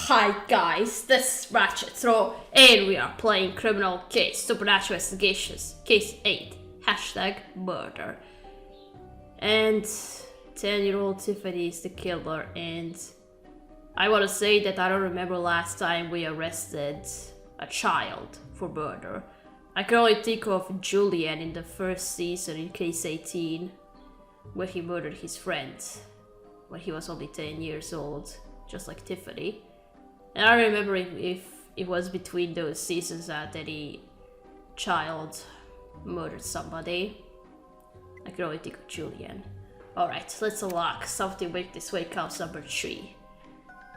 Hi guys, this is Ratchet, and we are playing Criminal Case Supernatural Investigations, Case 8, #murder. And 10-year-old Tiffany is the killer, and I want to say that I don't remember last time we arrested a child for murder. I can only think of Julian in the first season in Case 18, where he murdered his friend when he was only 10 years old, just like Tiffany. And I remember if it was between those seasons that any child murdered somebody. I can only think of Julian. Alright, let's unlock something with this way comes number 3.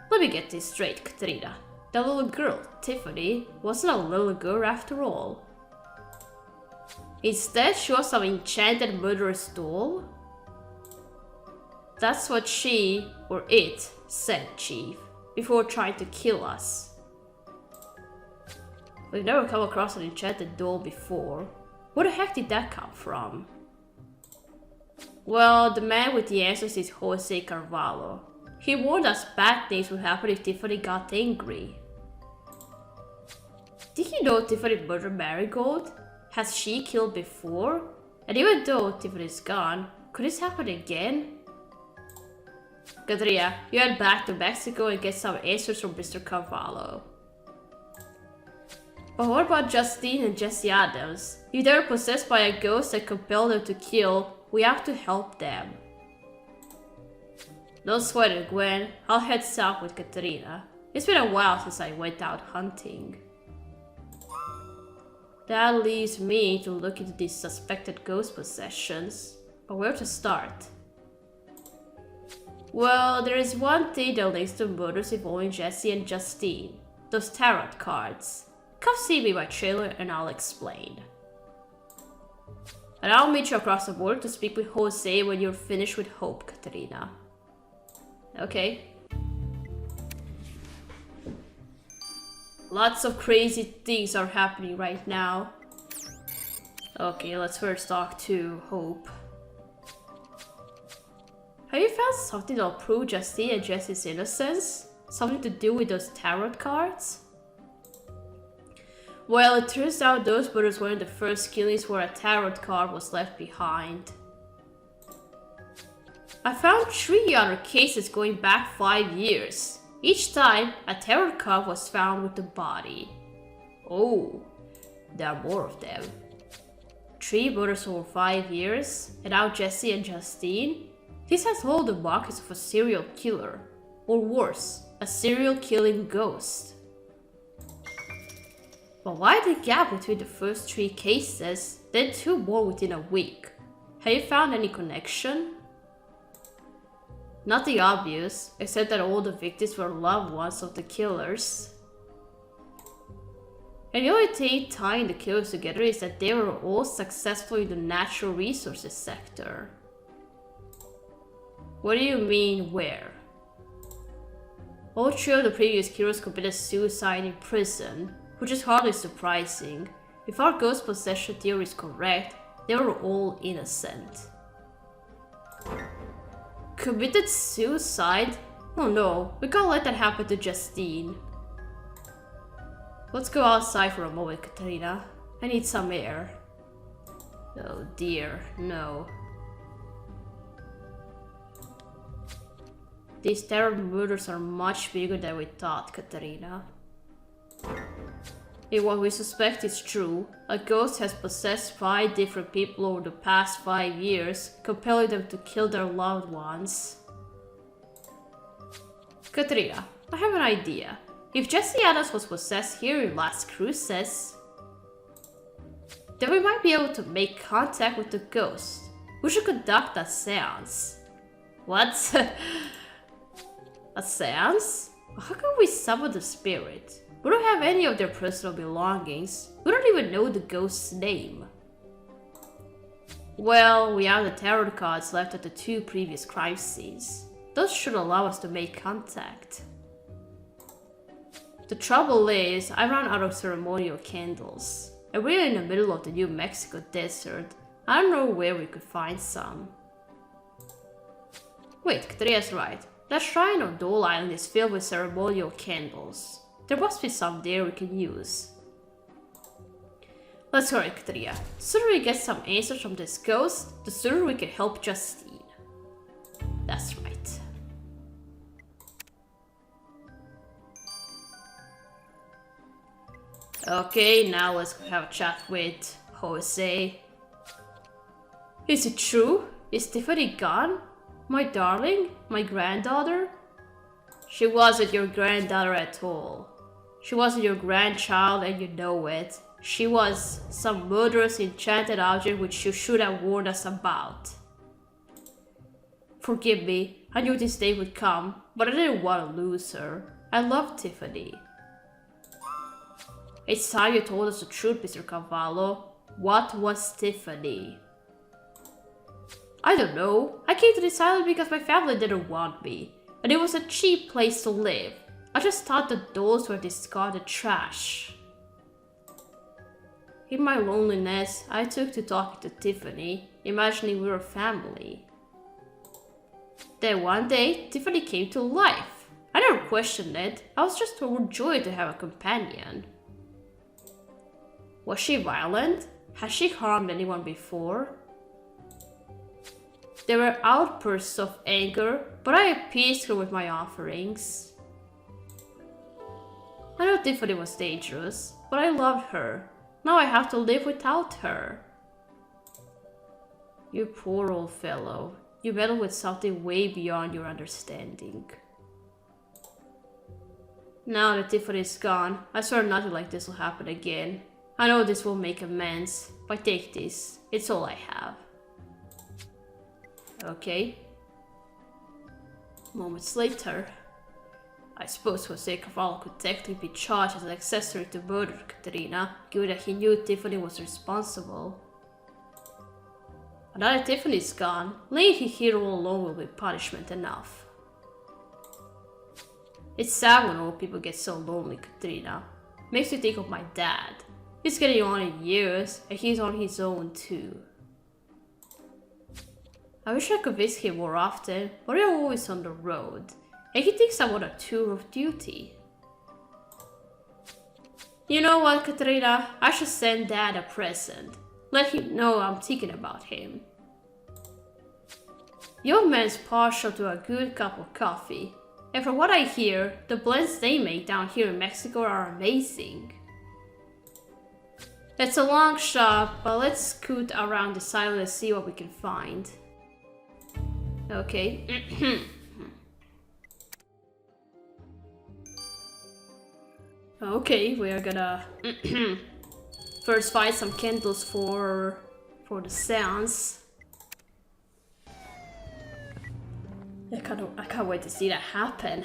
Let me get this straight, Katrina. The little girl, Tiffany, wasn't a little girl after all. Instead, she was some enchanted murderous doll. That's what she, or it, said, Chief, before trying to kill us. We've never come across an enchanted doll before. Where the heck did that come from? Well, the man with the answers is Jose Carvalho. He warned us bad things would happen if Tiffany got angry. Did you know Tiffany murdered Marigold? Has she killed before? And even though Tiffany's gone, could this happen again? Katrina, you head back to Mexico and get some answers from Mr. Carvalho. But what about Justine and Jesse Adams? If they were possessed by a ghost that compelled them to kill, we have to help them. Don't sweat it, Gwen. I'll head south with Katrina. It's been a while since I went out hunting. That leaves me to look into these suspected ghost possessions. But where to start? Well, there is one thing that links to murders involving Jesse and Justine. Those tarot cards. Come see me by trailer and I'll explain. And I'll meet you across the border to speak with Jose when you're finished with Hope, Katrina. Okay. Lots of crazy things are happening right now. Okay, let's first talk to Hope. Have you found something that'll prove Justine and Jesse's innocence? Something to do with those tarot cards? Well, it turns out those murders weren't the first killings where a tarot card was left behind. I found 3 other cases going back 5 years. Each time, a tarot card was found with the body. Oh, there are more of them. 3 murders over 5 years, and now Jesse and Justine? This has all the markers of a serial killer. Or worse, a serial killing ghost. But why the gap between the first 3 cases, then 2 more within a week? Have you found any connection? Nothing obvious, except that all the victims were loved ones of the killers. And the only thing tying the killers together is that they were all successful in the natural resources sector. What do you mean, where? All 3 of the previous killers committed suicide in prison, which is hardly surprising. If our ghost possession theory is correct, they were all innocent. Committed suicide? Oh no, we can't let that happen to Justine. Let's go outside for a moment, Katrina. I need some air. Oh dear, no. These terrible murders are much bigger than we thought, Katrina. If what we suspect is true, a ghost has possessed 5 different people over the past 5 years, compelling them to kill their loved ones. Katrina, I have an idea. If Jesse Adams was possessed here in Las Cruces, then we might be able to make contact with the ghost. We should conduct a seance. What? A seance? How can we summon the spirit? We don't have any of their personal belongings. We don't even know the ghost's name. Well, we have the tarot cards left at the 2 previous crime scenes. Those should allow us to make contact. The trouble is, I ran out of ceremonial candles. And we're in the middle of the New Mexico desert. I don't know where we could find some. Wait, Katrina's right. That shrine on Dole Island is filled with ceremonial candles. There must be some there we can use. Let's hurry, Katrina. The sooner we get some answers from this ghost, the sooner we can help Justine. That's right. Okay, now let's have a chat with Jose. Is it true? Is Tiffany gone? My darling? My granddaughter? She wasn't your granddaughter at all. She wasn't your grandchild and you know it. She was some murderous enchanted object which you should have warned us about. Forgive me, I knew this day would come, but I didn't want to lose her. I love Tiffany. It's time you told us the truth, Mr. Cavallo. What was Tiffany? I don't know. I came to this island because my family didn't want me, and it was a cheap place to live. I just thought the dolls were discarded trash. In my loneliness, I took to talking to Tiffany, imagining we were family. Then one day, Tiffany came to life. I never questioned it. I was just overjoyed to have a companion. Was she violent? Has she harmed anyone before? There were outbursts of anger, but I appeased her with my offerings. I know Tiffany was dangerous, but I loved her. Now I have to live without her. You poor old fellow. You meddled with something way beyond your understanding. Now that Tiffany is gone, I swear nothing like this will happen again. I know this will make amends, but take this. It's all I have. Okay. Moments later. I suppose Jose Cavallo could technically be charged as an accessory to murder Katerina, given that he knew Tiffany was responsible. But now that Tiffany's gone, leaving him here all alone will be punishment enough. It's sad when old people get so lonely, Katrina. Makes me think of my dad. He's getting on in years, and he's on his own too. I wish I could visit him more often, but I'm always on the road, and he thinks I'm on a tour of duty. You know what, Katrina? I should send Dad a present. Let him know I'm thinking about him. Young man's partial to a good cup of coffee, and from what I hear, the blends they make down here in Mexico are amazing. It's a long shot, but let's scoot around the island and see what we can find. Okay. Okay, we are gonna first find some candles for the seance. I can't wait to see that happen.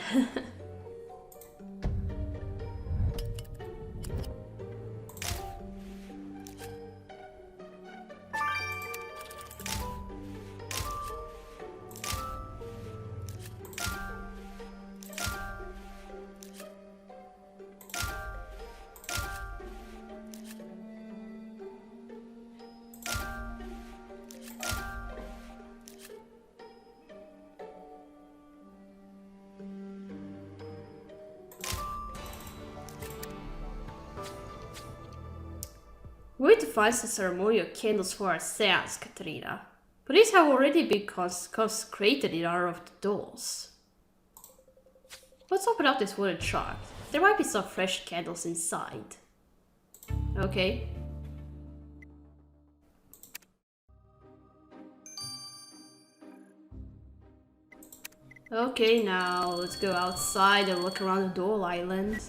We need to find some ceremonial candles for our seance, Katrina. But these have already been consecrated in honor of the dolls. Let's open up this wooden chart. There might be some fresh candles inside. Okay. Okay, now let's go outside and look around the Dole Island.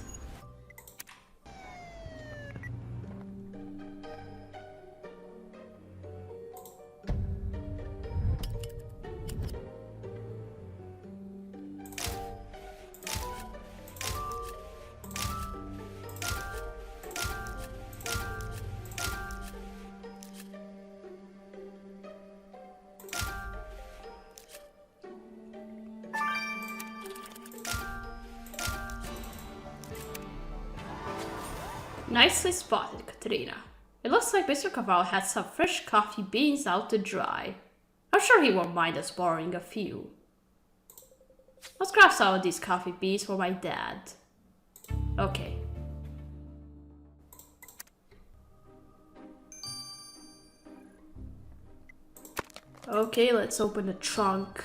Nicely spotted, Katrina. It looks like Mr. Cavallo had some fresh coffee beans out to dry. I'm sure he won't mind us borrowing a few. Let's grab some of these coffee beans for my dad. Okay. Okay, let's open the trunk.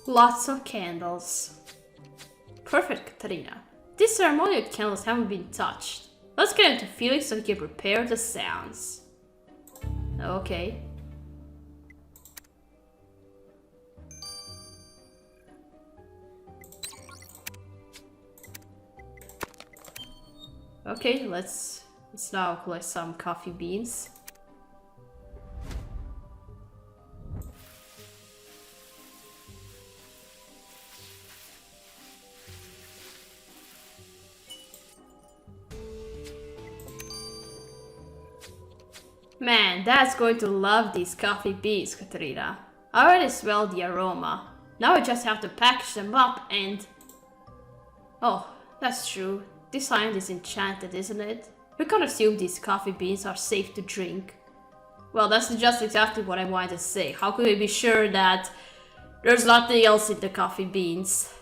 Lots of candles. Perfect, Katarina. These ceremonial candles haven't been touched. Let's get into Felix so he can prepare the sounds. Okay. Okay, let's now collect some coffee beans. Man, Dad's going to love these coffee beans, Katarina. I already smell the aroma. Now I just have to package them up and... Oh, that's true. This island is enchanted, isn't it? We can't assume these coffee beans are safe to drink. Well, that's just exactly what I wanted to say. How could we be sure that there's nothing else in the coffee beans?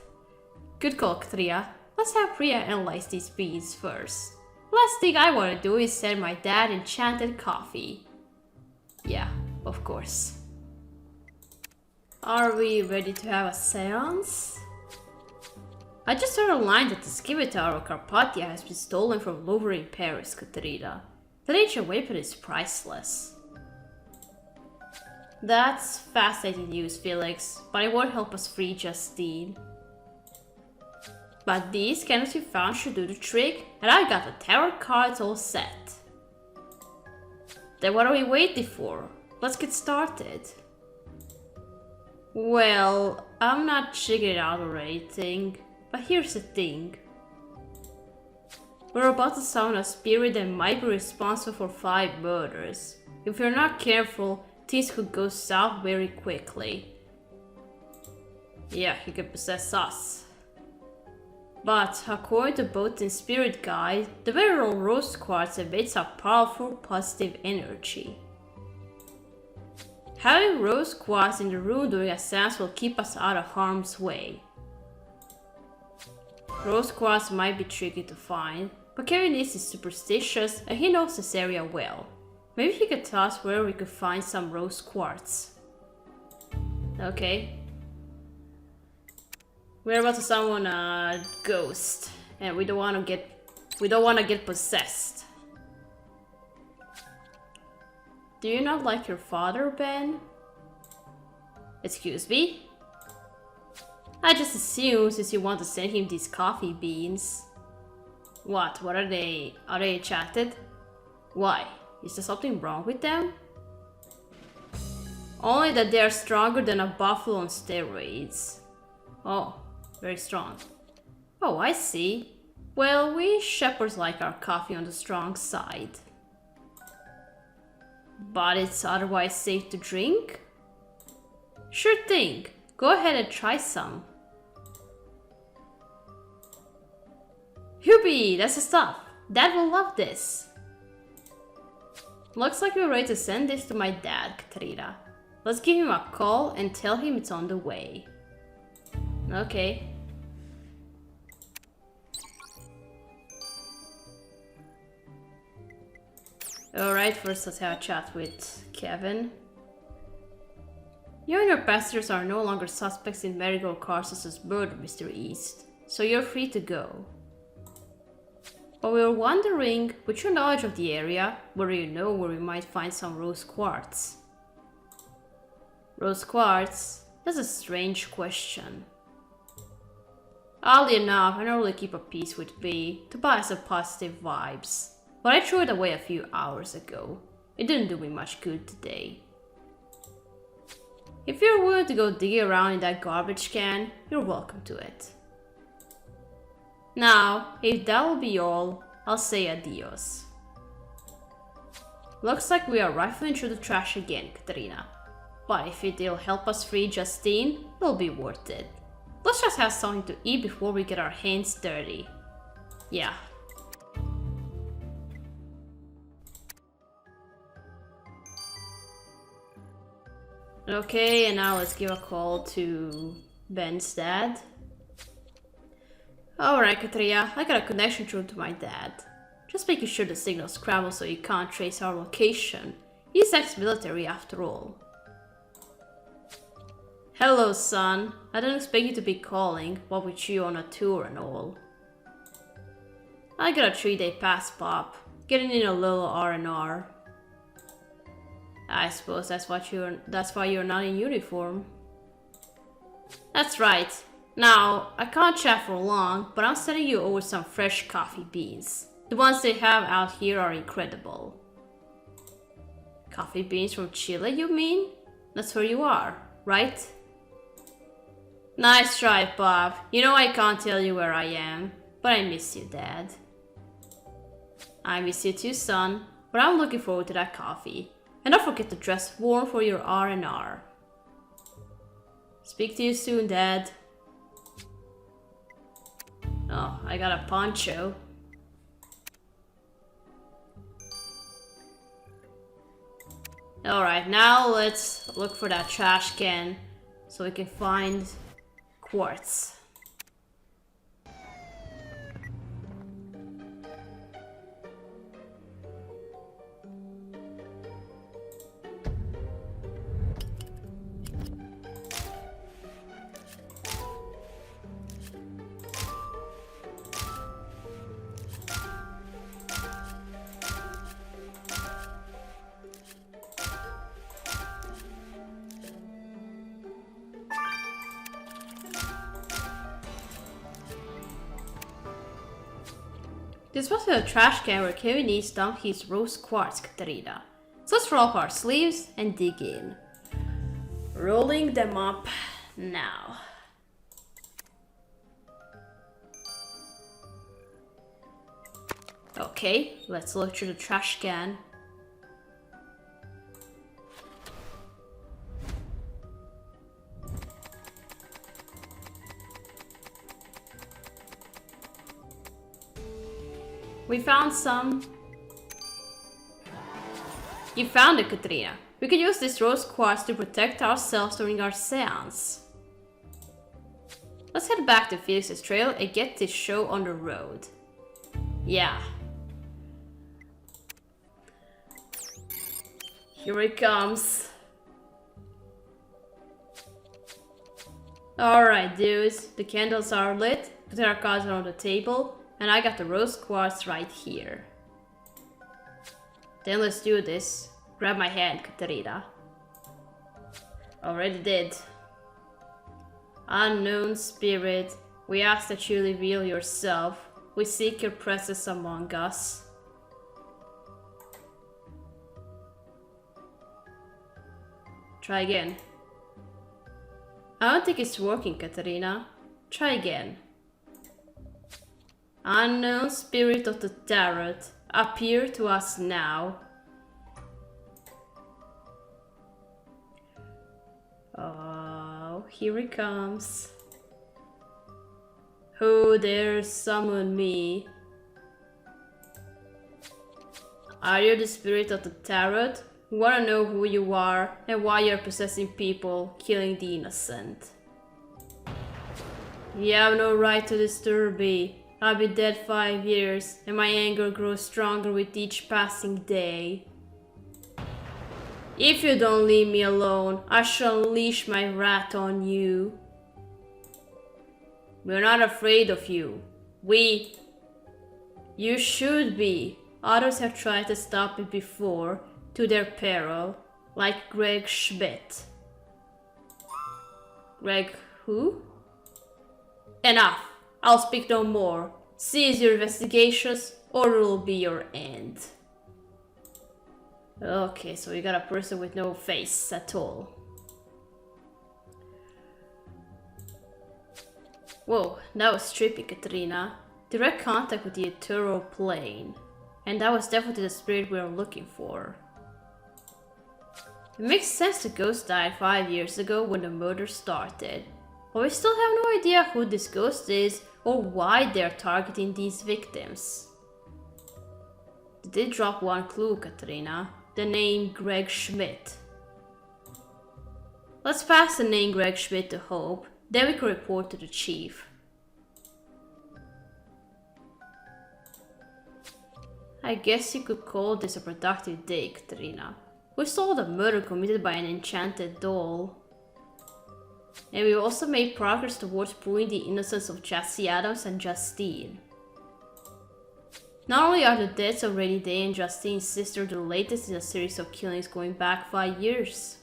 Good call, Katarina. Let's have Priya analyze these beans first. Last thing I want to do is send my dad enchanted coffee. Yeah, of course. Are we ready to have a seance? I just heard online that the scimitar of Carpathia has been stolen from Louvre in Paris, Katarina. The ancient weapon is priceless. That's fascinating news, Felix, but it won't help us free Justine. But these candles we found should do the trick, and I got the tarot cards all set. Then what are we waiting for? Let's get started. Well, I'm not checking it out or anything, but here's the thing. We're about to summon a spirit that might be responsible for 5 murders. If we're not careful, things could go south very quickly. Yeah, he could possess us. But according to both in Spirit Guide, the mineral rose quartz emits a powerful positive energy. Having rose quartz in the room during a seance will keep us out of harm's way. Rose quartz might be tricky to find, but Kevin is superstitious and he knows this area well. Maybe he could tell us where we could find some rose quartz. Okay. We're about to summon a ghost, and we don't want to get possessed. Do you not like your father, Ben? Excuse me? I just assumed since you want to send him these coffee beans. What are they? Are they enchanted? Why? Is there something wrong with them? Only that they are stronger than a buffalo on steroids. Oh. Very strong. Oh, I see. Well, we shepherds like our coffee on the strong side. But it's otherwise safe to drink? Sure thing. Go ahead and try some. Whoopee, that's the stuff. Dad will love this. Looks like we're ready to send this to my dad, Katarina. Let's give him a call and tell him it's on the way. Okay. Alright, first let's have a chat with Kevin. You and your passengers are no longer suspects in Marigold Carsus's murder, Mr. East, so you're free to go. But we were wondering, with your knowledge of the area, whether you know where we might find some rose quartz. Rose quartz? That's a strange question. Oddly enough, I normally keep a piece with me to buy some positive vibes, but I threw it away a few hours ago. It didn't do me much good today. If you're willing to go dig around in that garbage can, you're welcome to it. Now, if that'll be all, I'll say adios. Looks like we are rifling through the trash again, Katerina. But if it'll help us free Justine, it'll be worth it. Let's just have something to eat before we get our hands dirty. Yeah. Okay, and now let's give a call to Ben's dad. Alright, Katerina, I got a connection through to my dad. Just making sure the signal scrambles so you can't trace our location. He's ex-military after all. Hello, son. I didn't expect you to be calling, what with you on a tour and all. I got a 3-day pass, Pop. Getting in a little R&R. I suppose that's why you're not in uniform. That's right. Now, I can't chat for long, but I'm sending you over some fresh coffee beans. The ones they have out here are incredible. Coffee beans from Chile, you mean? That's where you are, right? Nice try, Bob. You know I can't tell you where I am, but I miss you, Dad. I miss you too, son, but I'm looking forward to that coffee. And don't forget to dress warm for your R&R. Speak to you soon, Dad. Oh, I got a poncho. Alright, now let's look for that trash can so we can find quartz. This was a trash can where Kevin needs dumped his rose quartz, Katerina. So let's roll up our sleeves and dig in. Rolling them up now. Okay, let's look through the trash can. We found some. You found it, Katerina. We can use this rose quartz to protect ourselves during our seance. Let's head back to Felix's trail and get this show on the road. Yeah. Here it comes. Alright, dudes. The candles are lit, put our cards on the table. And I got the rose quartz right here. Then let's do this. Grab my hand, Katerina. Already did. Unknown spirit, we ask that you reveal yourself. We seek your presence among us. Try again. I don't think it's working, Katerina. Try again. Unknown spirit of the tarot, appear to us now. Oh, here he comes. Who dare summon me? Are you the spirit of the tarot? We wanna know who you are and why you're possessing people, killing the innocent. You have no right to disturb me. I'll be dead 5 years, and my anger grows stronger with each passing day. If you don't leave me alone, I shall unleash my wrath on you. We're not afraid of you. You should be. Others have tried to stop it before, to their peril, like Greg Schmidt. Greg who? Enough. I'll speak no more. Cease your investigations, or it will be your end. Okay, so we got a person with no face at all. Whoa, that was trippy, Katerina. Direct contact with the ethereal plane. And that was definitely the spirit we were looking for. It makes sense the ghost died 5 years ago when the murder started. But we still have no idea who this ghost is or why they're targeting these victims. They did drop one clue, Katrina. The name Greg Schmidt. Let's pass the name Greg Schmidt to Hope, then we can report to the chief. I guess you could call this a productive day, Katrina. We solved a murder committed by an enchanted doll. And we also made progress towards proving the innocence of Jesse Adams and Justine. Not only are the deaths of Rainy Day and Justine's sister the latest in a series of killings going back 5 years.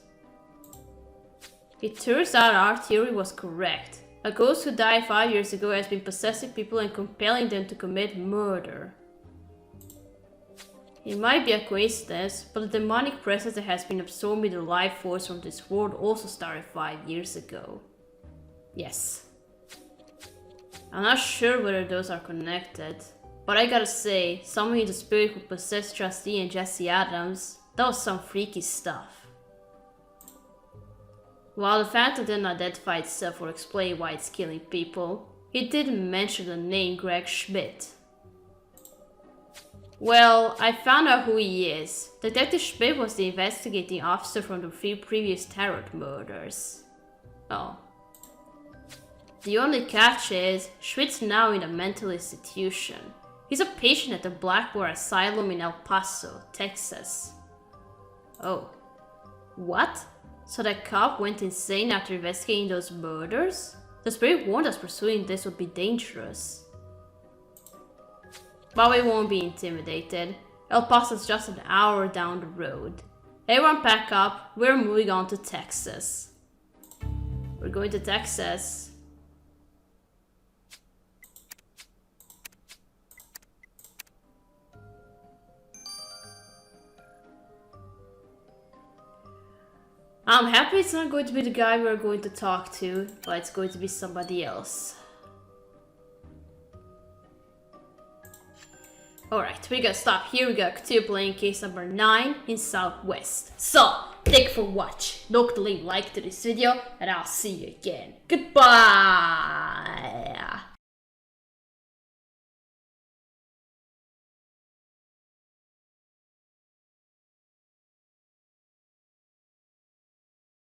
It turns out our theory was correct. A ghost who died 5 years ago has been possessing people and compelling them to commit murder. It might be a coincidence, but the demonic presence that has been absorbing the life force from this world also started 5 years ago. Yes. I'm not sure whether those are connected, but I gotta say, summoning the spirit who possessed Justine and Jesse Adams, that was some freaky stuff. While the Phantom didn't identify itself or explain why it's killing people, it did mention the name Greg Schmidt. Well, I found out who he is. Detective Schmidt was the investigating officer from the 3 previous Tarot murders. Oh. The only catch is, Schmidt's now in a mental institution. He's a patient at the Blackboard Asylum in El Paso, Texas. Oh. What? So that cop went insane after investigating those murders? The spirit warned us pursuing this would be dangerous. But we won't be intimidated. El Paso's just an hour down the road. Everyone pack up, we're moving on to Texas. We're going to Texas. I'm happy it's not going to be the guy we're going to talk to, but it's going to be somebody else. Alright, we gotta stop here. We gotta continue playing case number 9 in Southwest. So, thank you for watching. Don't forget to leave a like to this video, and I'll see you again. Goodbye!